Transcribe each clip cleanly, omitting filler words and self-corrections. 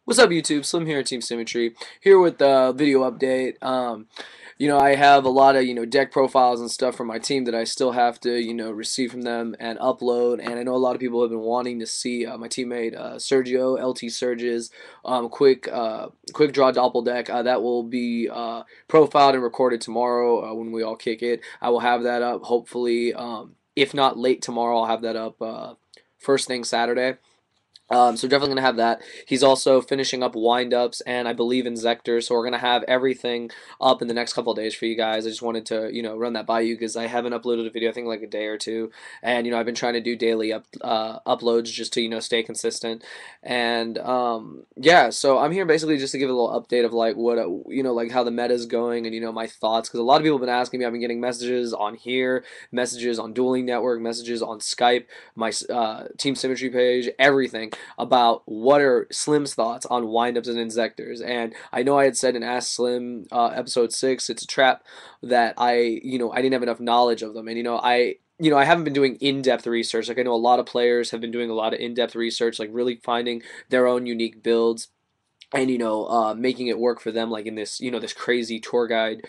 What's up, YouTube? Slim here at Team Symmetry, here with the video update. I have a lot of, deck profiles and stuff from my team that I still have to, receive from them and upload. And I know a lot of people have been wanting to see my teammate Sergio, LT Surges, quick draw doppel deck. That will be profiled and recorded tomorrow when we all kick it. I will have that up, hopefully, if not late tomorrow, I'll have that up first thing Saturday. So definitely gonna have that. He's also finishing up windups and I believe injectors. So we're gonna have everything up in the next couple of days for you guys. I just wanted to run that by you because I haven't uploaded a video I think like a day or two, and I've been trying to do daily uploads just to stay consistent. And yeah, so I'm here basically just to give a little update of like what like how the meta is going and my thoughts, because a lot of people have been asking me. I've been getting messages on here, messages on Dueling Network, messages on Skype, my Team Symmetry page, everything about what are Slim's thoughts on windups and injectors. And I know I had said in Ask Slim episode 6, it's a trap that I didn't have enough knowledge of them. And I haven't been doing in-depth research. Like I know a lot of players have been doing a lot of in-depth research, like really finding their own unique builds and making it work for them, like in this this crazy tour guide,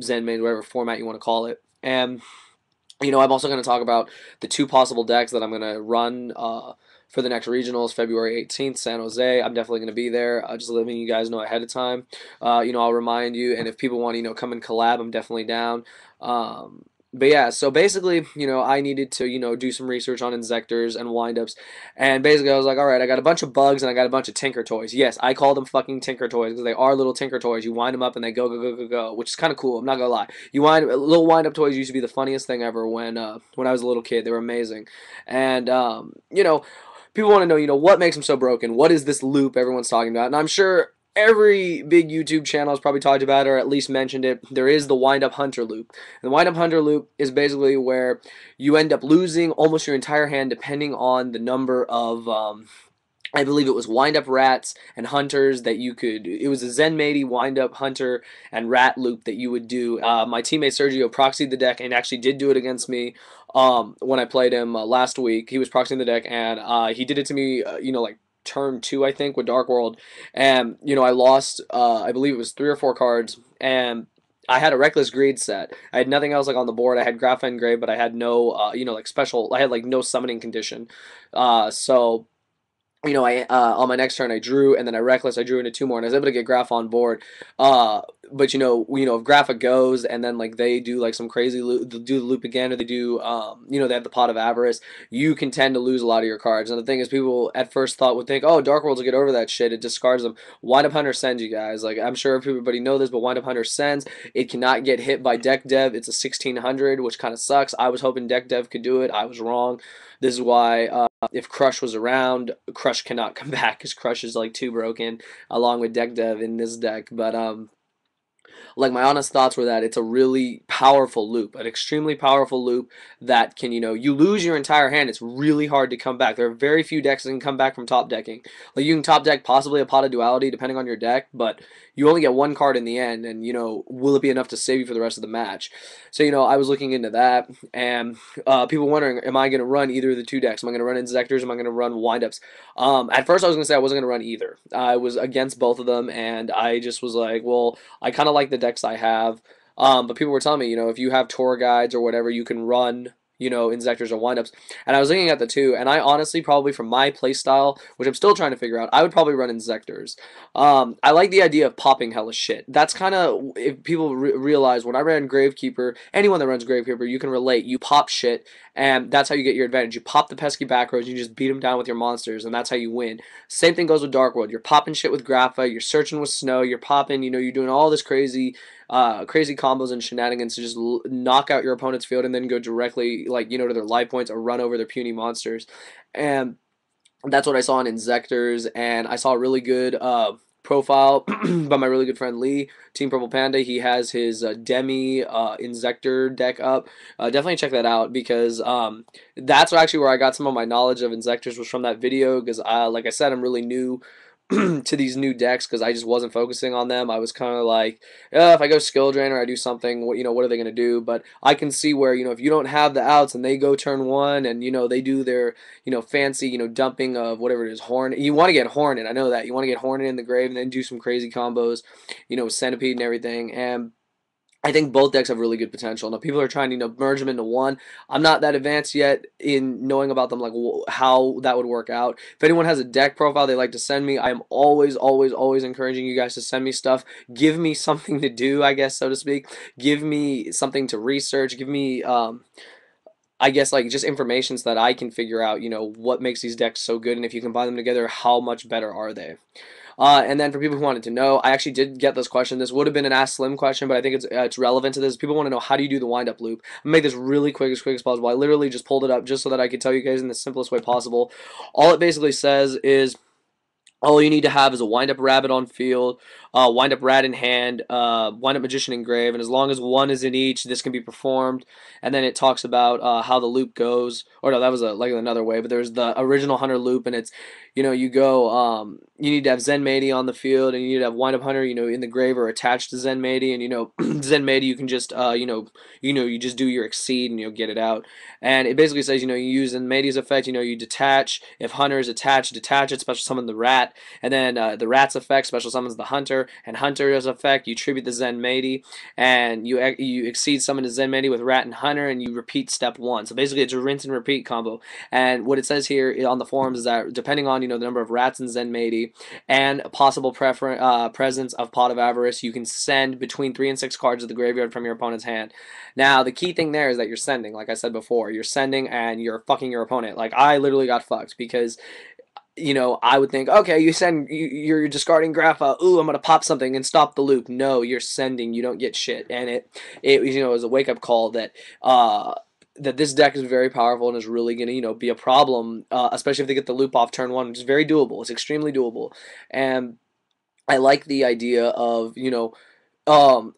Zen main, whatever format you want to call it. And I'm also going to talk about the two possible decks that I'm going to run for the next regionals, February 18th, San Jose. I'm definitely going to be there. Just letting you guys know ahead of time. I'll remind you, and if people want to, come and collab, I'm definitely down. But yeah, so basically, I needed to, do some research on injectors and windups, and basically I was like, all right, I got a bunch of bugs and I got a bunch of tinker toys. Yes, I call them fucking tinker toys because they are little tinker toys. You wind them up and they go, go, go, go, go, which is kind of cool. I'm not gonna lie. Little wind up toys used to be the funniest thing ever when I was a little kid. They were amazing, and people want to know, what makes them so broken? What is this loop everyone's talking about? And I'm sure every big YouTube channel has probably talked about it or at least mentioned it. There is the wind up hunter loop. And the wind up hunter loop is basically where you end up losing almost your entire hand depending on the number of I believe it was wind up rats and hunters that you could. It was a Zenmaity wind up hunter and rat loop that you would do. My teammate Sergio proxied the deck and actually did do it against me when I played him last week. He was proxying the deck and he did it to me, like turn 2, I think, with Dark World. And, I lost, I believe it was 3 or 4 cards. And I had a Reckless Greed set. I had nothing else like on the board. I had Graphite Grave, but I had no, like special. I had like no summoning condition. So I on my next turn I drew and then I reckless. I drew into 2 more and I was able to get Graph on board. But if Grapha goes and then like they do like some crazy loop, they'll do the loop again, or they do they have the Pot of Avarice. You can tend to lose a lot of your cards. And the thing is, people at first thought would think, oh, Dark Worlds will get over that shit. It discards them. Wind Up Hunter sends, you guys. Like I'm sure everybody know this, but Wind Up Hunter sends. It cannot get hit by Deck Dev. It's a 1600, which kind of sucks. I was hoping Deck Dev could do it. I was wrong. This is why if Crush was around, Crush cannot come back because Crush is like too broken along with Deck Dev in this deck. But like my honest thoughts were that it's a really powerful loop, an extremely powerful loop that can, you lose your entire hand. It's really hard to come back. There are very few decks that can come back from top decking. Like you can top deck possibly a Pot of Duality depending on your deck, but you only get 1 card in the end, and will it be enough to save you for the rest of the match? So I was looking into that, and people wondering, am I going to run either of the 2 decks? Am I going to run Injectors? Am I going to run Windups? At first I was going to say I wasn't going to run either. I was against both of them, and I just was like, well, I kind of like the decks I have. But people were telling me, if you have tour guides or whatever, you can run, injectors or windups. And I was looking at the 2, and I honestly probably from my playstyle, which I'm still trying to figure out, I would probably run injectors. I like the idea of popping hella shit. That's kind of, if people realize, when I ran Gravekeeper, anyone that runs Gravekeeper, you can relate. You pop shit, and that's how you get your advantage. You pop the pesky back rows, you just beat them down with your monsters, and that's how you win. Same thing goes with Dark World. You're popping shit with Grapha, you're searching with Snow, you're popping, you're doing all this crazy combos and shenanigans to just knock out your opponent's field and then go directly, like, to their life points or run over their puny monsters. And that's what I saw in Injectors, and I saw a really good profile by my really good friend Lee, Team Purple Panda. He has his Demi Injector deck up. Definitely check that out because that's actually where I got some of my knowledge of Injectors, was from that video, because like I said, I'm really new to these new decks because I just wasn't focusing on them. I was kind of like, if I go skill drain or I do something, what are they going to do? But I can see where, if you don't have the outs and they go turn one and, they do their, fancy, dumping of whatever it is, horn. You want to get Hornet. I know that. You want to get Hornet in the grave and then do some crazy combos, Centipede and everything. And I think both decks have really good potential. Now, people are trying to merge them into one. I'm not that advanced yet in knowing about them, like how that would work out. If anyone has a deck profile they like to send me, I am always, always, always encouraging you guys to send me stuff. Give me something to do, I guess, so to speak. Give me something to research. Give me, I guess, like just information so that I can figure out, what makes these decks so good, and if you combine them together, how much better are they? And then for people who wanted to know, I actually did get this question. This would have been an Ask Slim question, but I think it's relevant to this. People want to know, how do you do the wind-up loop? I'm going to make this really quick as possible. I literally just pulled it up just so that I could tell you guys in the simplest way possible. All it basically says is, all you need to have is a wind-up rabbit on field, wind-up rat in hand, wind-up magician in grave, and as long as one is in each, this can be performed. And then it talks about how the loop goes. Or no, that was like another way, but there's the original Hunter loop, and it's, you go, you need to have Zen Matey on the field, and you need to have wind-up Hunter, in the grave or attached to Zen Matey, and, Zen Matey, you can just, you just do your exceed, and you'll get it out. And it basically says, you use Zen Matey's effect, you detach. If Hunter is attached, detach it, special summon the rat. And then the rat's effect special summons the hunter, and hunter's effect you tribute the Zen Matey, and you exceed summon the Zen Matey with rat and hunter, and you repeat step one. So basically it's a rinse and repeat combo. And what it says here on the forums is that depending on the number of rats in Zen Matey and possible presence of Pot of Avarice, you can send between 3 and 6 cards of the graveyard from your opponent's hand. Now the key thing there is that you're sending, like I said before, you're sending and you're fucking your opponent. Like I literally got fucked because I would think, okay, you're discarding Grapha. Ooh, I'm gonna pop something and stop the loop. No, you're sending. You don't get shit, and it was a wake up call that that this deck is very powerful and is really gonna be a problem, especially if they get the loop off turn one, which is very doable. It's extremely doable, and I like the idea of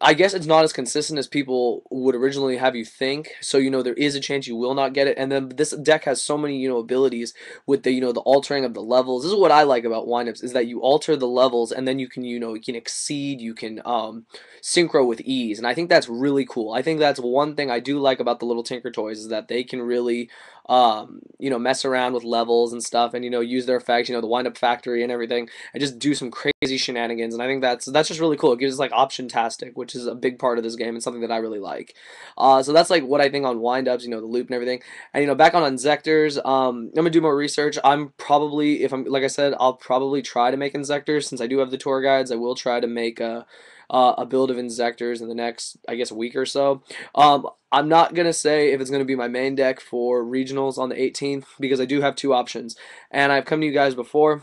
I guess it's not as consistent as people would originally have you think. So, there is a chance you will not get it. And then this deck has so many, abilities with the altering of the levels. This is what I like about windups, is that you alter the levels and then you can, you can exceed, you can synchro with ease. And I think that's really cool. I think that's one thing I do like about the little Tinker Toys, is that they can really mess around with levels and stuff, and use their effects, the wind up factory and everything, and just do some crazy shenanigans. And I think that's just really cool. It gives us like option tastic, which is a big part of this game and something that I really like. So that's like what I think on wind ups, the loop and everything. And back on Inzectors, I'm gonna do more research. I'm probably, if I'm like I said, I'll probably try to make Inzectors since I do have the tour guides. I will try to make a build of Inzectors in the next, I guess, week or so. I'm not going to say if it's going to be my main deck for regionals on the 18th, because I do have two options. And I've come to you guys before,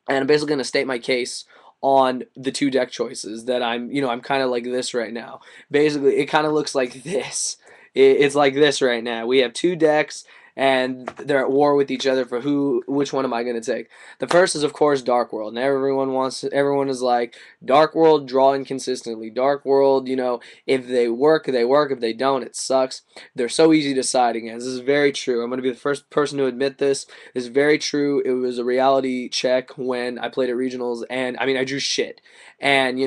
and I'm basically going to state my case on the two deck choices that I'm kind of like this right now. Basically, it kind of looks like this. It's like this right now. We have two decks, and they're at war with each other for which one am I going to take. The first is, of course, Dark World. And everyone is like, Dark World, draw inconsistently. Dark World, if they work, they work. If they don't, it sucks. They're so easy to side against. This is very true. I'm going to be the first person to admit this. This is very true. It was a reality check when I played at regionals, and I drew shit. And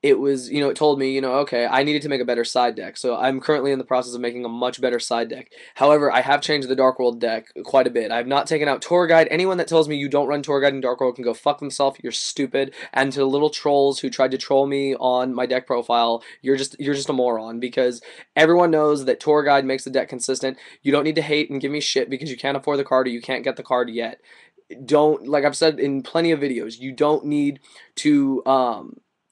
it was, it told me, okay, I needed to make a better side deck. So I'm currently in the process of making a much better side deck. However, I have changed the Dark World deck quite a bit. I have not taken out Tour Guide. Anyone that tells me you don't run Tour Guide in Dark World can go fuck themselves. You're stupid. And to the little trolls who tried to troll me on my deck profile, you're just a moron, because everyone knows that Tour Guide makes the deck consistent. You don't need to hate and give me shit because you can't afford the card or you can't get the card yet. Like I've said in plenty of videos, you don't need to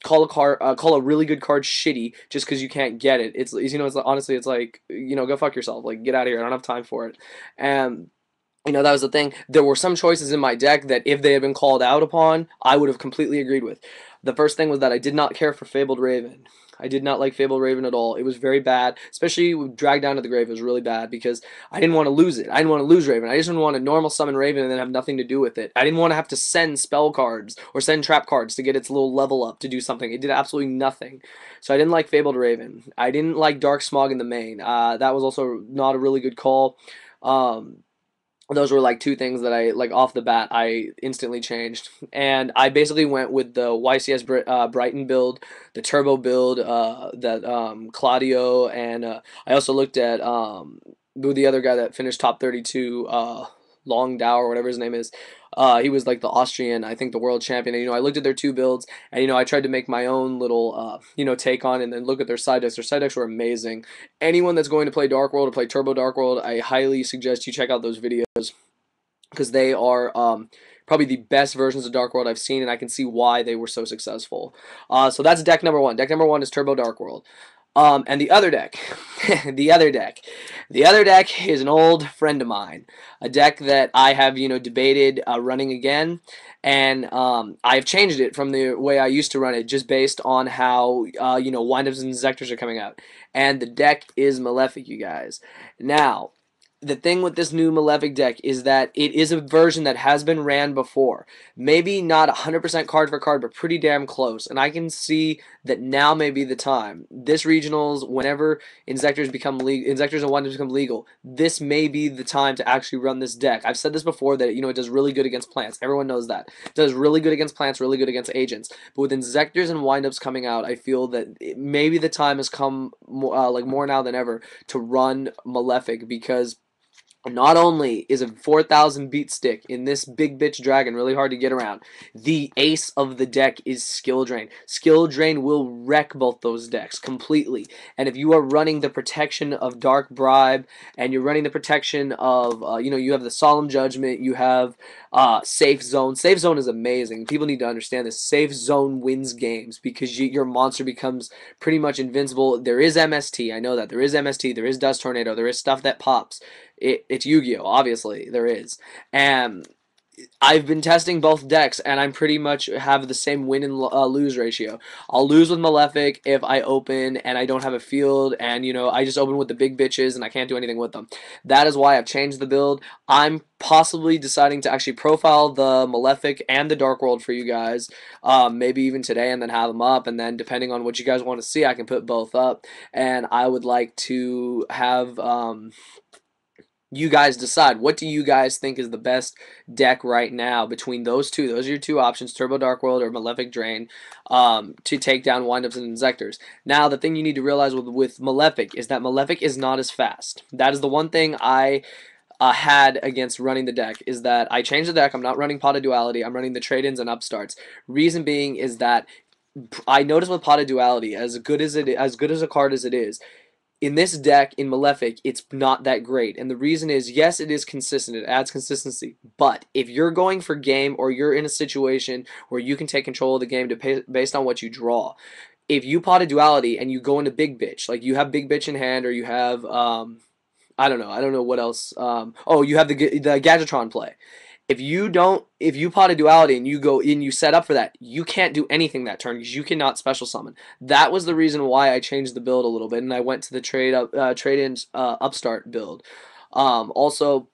call a really good card shitty just because you can't get it. It's honestly, it's like, go fuck yourself. Like, get out of here. I don't have time for it. And that was the thing. There were some choices in my deck that if they had been called out upon, I would have completely agreed with. The first thing was that I did not care for Fabled Raven. I did not like Fabled Raven at all. It was very bad, especially with Drag Down to the Grave. It was really bad because I didn't want to lose it. I didn't want to lose Raven. I just didn't want to normal summon Raven and then have nothing to do with it. I didn't want to have to send spell cards or send trap cards to get its little level up to do something. It did absolutely nothing. So I didn't like Fabled Raven. I didn't like Dark Smog in the main. That was also not a really good call. those were like two things that I like off the bat I instantly changed, and I basically went with the YCS Brighton build, the turbo build that Claudio, and I also looked at who the other guy that finished top 32, Longdow or whatever his name is. He was like the Austrian, I think the world champion. And, I looked at their two builds, and I tried to make my own little take on it, and then look at their side decks. Their side decks were amazing. Anyone that's going to play Dark World or play Turbo Dark World, I highly suggest you check out those videos, because they are probably the best versions of Dark World I've seen, and I can see why they were so successful. So that's deck number one. Deck number one is Turbo Dark World. And the other deck, the other deck is an old friend of mine, a deck that I have debated running again, and I've changed it from the way I used to run it just based on how windups and Zectors are coming out, and the deck is Malefic, you guys. Now, the thing with this new Malefic deck is that it is a version that has been ran before. Maybe not 100% card for card, but pretty damn close. And I can see that now may be the time. This regionals, whenever Inzectors and Wonders become legal, this may be the time to actually run this deck. I've said this before that it does really good against plants. Everyone knows that. It does really good against plants, really good against agents. But with Inzectors and Windups coming out, I feel that maybe the time has come more now than ever to run Malefic, because not only is a 4,000 beat stick in this big bitch dragon really hard to get around, the ace of the deck is Skill Drain. Skill Drain will wreck both those decks completely. And if you are running the protection of Dark Bribe, and you're running the protection of, you have the Solemn Judgment, you have Safe Zone. Safe Zone is amazing. People need to understand this. Safe Zone wins games because your monster becomes pretty much invincible. There is MST. I know that. There is MST. There is Dust Tornado. There is stuff that pops. It's Yu-Gi-Oh! Obviously, there is. And I've been testing both decks, and I'm pretty much have the same win and lose ratio. I'll lose with Malefic if I open and I don't have a field, and I just open with the big bitches and I can't do anything with them. That is why I've changed the build. I'm possibly deciding to actually profile the Malefic and the Dark World for you guys, maybe even today, and then have them up, and then depending on what you guys want to see, I can put both up. And I would like to have you guys decide. What do you guys think is the best deck right now between those two? Those are your two options, Turbo Dark World or Malefic Drain, to take down Windups and Inzectors. Now, the thing you need to realize with Malefic is that Malefic is not as fast. That is the one thing I had against running the deck, is that I changed the deck. I'm not running Pot of Duality. I'm running the trade-ins and upstarts. Reason being is that I noticed with Pot of Duality, as good as a card as it is, in this deck, in Malefic, it's not that great. And the reason is, yes, it is consistent. It adds consistency. But if you're going for game, or you're in a situation where you can take control of the game based on what you draw, if you pot a Duality and you go into Big Bitch, like you have Big Bitch in hand, or you have, I don't know what else. Oh, you have the Gadgetron play. If you pot a Duality and you go in, you set up for that, you can't do anything that turn because you cannot special summon. That was the reason why I changed the build a little bit, and I went to the trade-in upstart build. Also,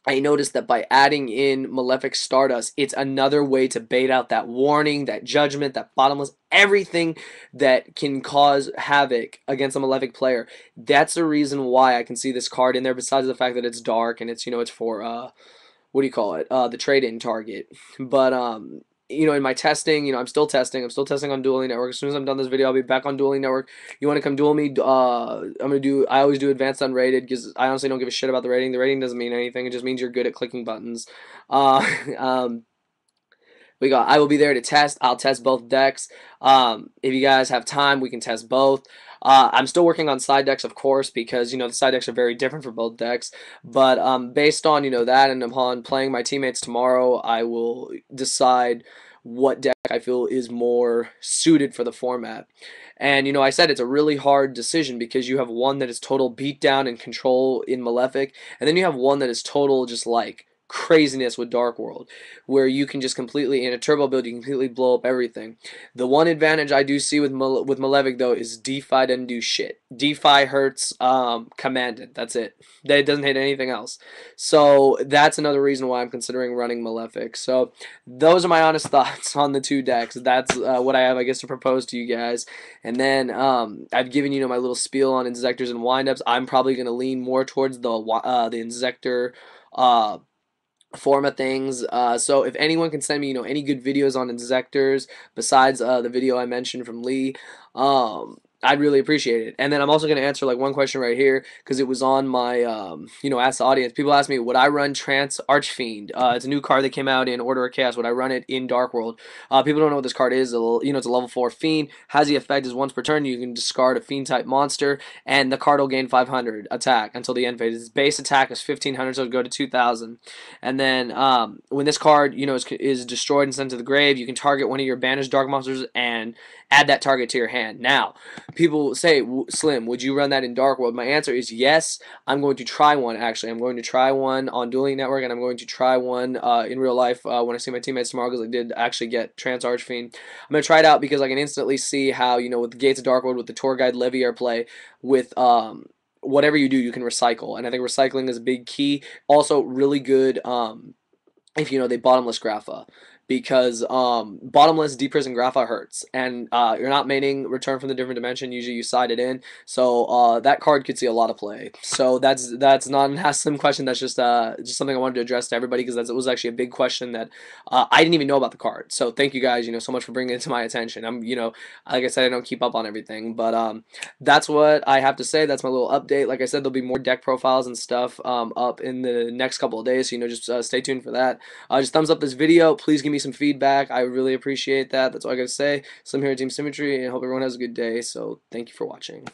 I noticed that by adding in Malefic Stardust, it's another way to bait out that warning, that judgment, that bottomless, everything that can cause havoc against a Malefic player. That's the reason why I can see this card in there, besides the fact that it's dark and it's for what do you call it? The trade-in target. But in my testing, I'm still testing. I'm still testing on Dueling Network. As soon as I'm done this video, I'll be back on Dueling Network. You want to come duel me? I always do advanced unrated because I honestly don't give a shit about the rating. The rating doesn't mean anything. It just means you're good at clicking buttons. I will be there to test. I'll test both decks. If you guys have time, we can test both. I'm still working on side decks, of course, because the side decks are very different for both decks. But based on that, and upon playing my teammates tomorrow, I will decide what deck I feel is more suited for the format. And I said it's a really hard decision because you have one that is total beatdown and control in Malefic, and then you have one that is total just like craziness with Dark World, where you can just completely, in a turbo build, you can completely blow up everything. The one advantage I do see with Malefic, though, is DeFi doesn't do shit. DeFi hurts commanded. That's it. It doesn't hit anything else. So that's another reason why I'm considering running Malefic. So those are my honest thoughts on the two decks. That's what I have, I guess, to propose to you guys. And then I've given my little spiel on Inzectors and Windups. I'm probably going to lean more towards the Inzector form of things. So if anyone can send me, any good videos on injectors besides the video I mentioned from Lee, I'd really appreciate it. And then I'm also going to answer like one question right here because it was on my, Ask the Audience. People ask me, would I run Trance Archfiend? It's a new card that came out in Order of Chaos. Would I run it in Dark World? People don't know what this card is. It's a level 4 Fiend. Has the effect is once per turn you can discard a Fiend type monster, and the card will gain 500 attack until the end phase. Its base attack is 1500, so it'll go to 2000. And then when this card, is destroyed and sent to the grave, you can target one of your banished dark monsters and add that target to your hand. Now, people say, Slim, would you run that in Dark World? My answer is yes. I'm going to try one, actually. I'm going to try one on Dueling Network, and I'm going to try one in real life when I see my teammates tomorrow, because I did actually get Trance Archfiend. I'm going to try it out because I can instantly see how, with the Gates of Dark World, with the Tour Guide Levier play, with whatever you do, you can recycle. And I think recycling is a big key. Also, really good if they bottomless Grapha, because bottomless deep prison Grapha hurts, and you're not maining return from the different dimension. Usually you side it in, so that card could see a lot of play. So that's not an Ask Slim question. That's just something I wanted to address to everybody, because that was actually a big question that I didn't even know about the card. So thank you guys, so much for bringing it to my attention. Like I said, I don't keep up on everything, but that's what I have to say. That's my little update. Like I said, there'll be more deck profiles and stuff up in the next couple of days. So just stay tuned for that. Just thumbs up this video. Please give me some feedback. I really appreciate that. That's all I gotta say. Slim here at Team Symmetry, and I hope everyone has a good day. So thank you for watching.